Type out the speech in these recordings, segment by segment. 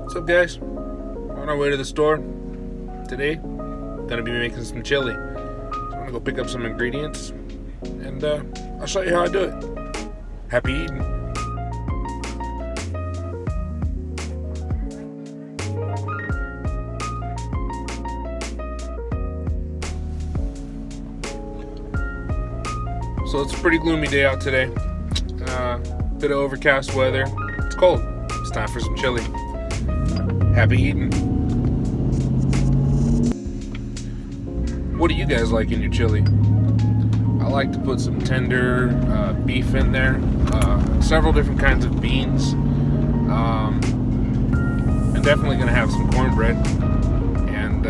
What's up, guys? We're on our way to the store. Today, gonna be making some chili. So I'm gonna go pick up some ingredients and I'll show you how I do it. Happy eating. So it's a pretty gloomy day out today. Bit of overcast weather. It's cold. It's time for some chili. Happy eating. What do you guys like in your chili? I like to put some tender beef in there, several different kinds of beans, and definitely going to have some cornbread and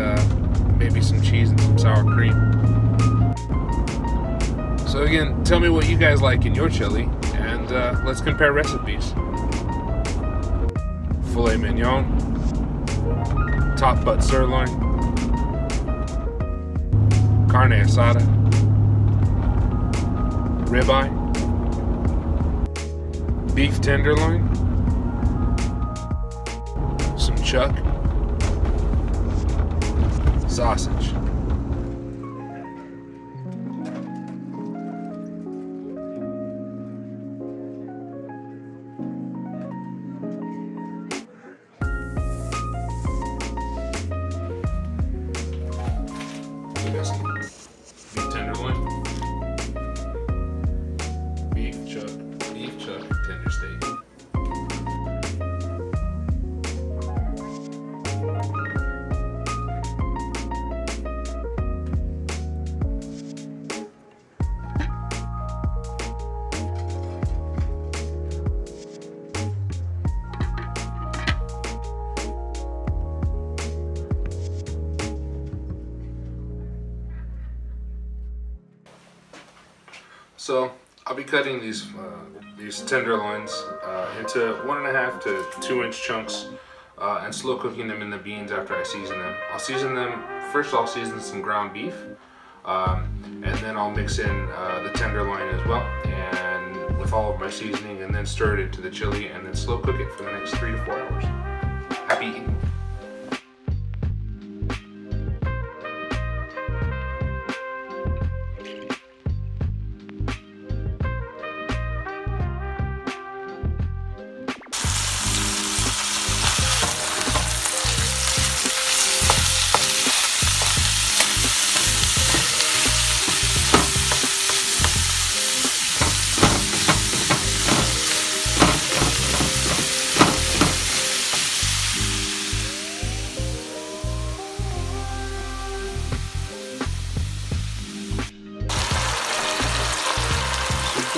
maybe some cheese and some sour cream. So again, tell me what you guys like in your chili, and let's compare recipes. Filet mignon, top butt sirloin, carne asada, ribeye, beef tenderloin, some chuck, sausage. Beef tenderloin, beef chuck, tender steak. So I'll be cutting these tenderloins into 1.5 to 2 inch chunks and slow cooking them in the beans after I season them. I'll season them, first I'll season some ground beef and then I'll mix in the tenderloin as well and with all of my seasoning, and then stir it into the chili and then slow cook it for the next 3 to 4 hours. Happy eating.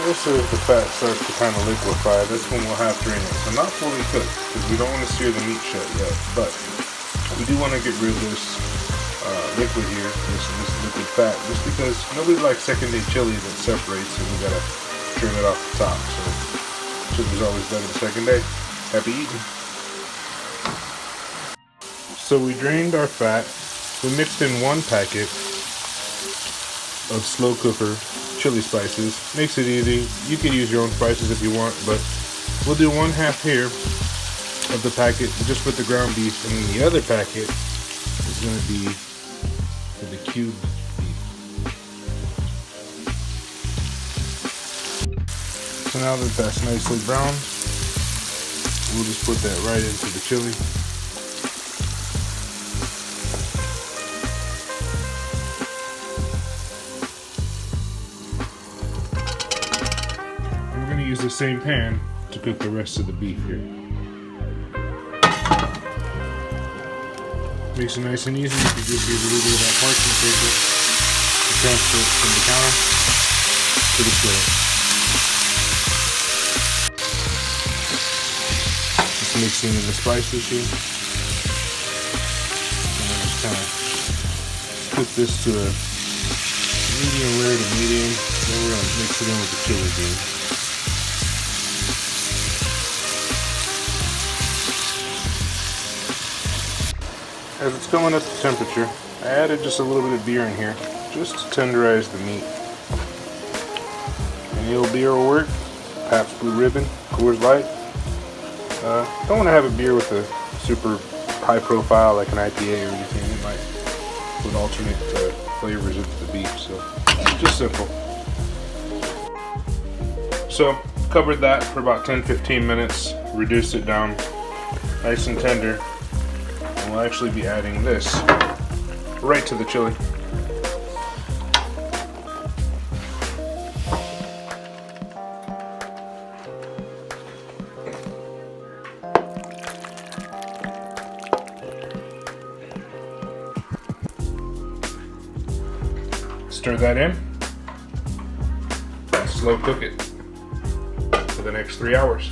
Just as the fat starts to kind of liquefy, that's when we'll have drain it. So not fully cooked, because we don't want to sear the meat shut yet, but we do want to get rid of this liquid here, this liquid fat, just because nobody likes second day chili that separates and we gotta trim it off the top. So chili's always better the second day. Happy eating. So we drained our fat. We mixed in 1 packet of slow cooker chili spices. Makes it easy. You can use your own spices if you want, but we'll do 1/2 here of the packet just with the ground beef, and then the other packet is going to be for the cubed beef. So now that that's nicely browned, we'll just put that right into the chili. Use the same pan to cook the rest of the beef here. Makes it nice and easy. You can just use a little bit of that parchment paper to transfer it from the counter to the stove. Just mixing in the spices here. And I just kind of cook this to a medium rare to medium. Then we're going to mix it in with the chili beans. As it's going up to temperature, I added just a little bit of beer in here, just to tenderize the meat. Any old beer will work. Pabst Blue Ribbon, Coors Light. Don't want to have a beer with a super high profile like an IPA or anything. It would alternate the flavors of the beef, so just simple. So covered that for about 10-15 minutes, reduced it down nice and tender, and we'll actually be adding this right to the chili. Stir that in and slow cook it for the next 3 hours.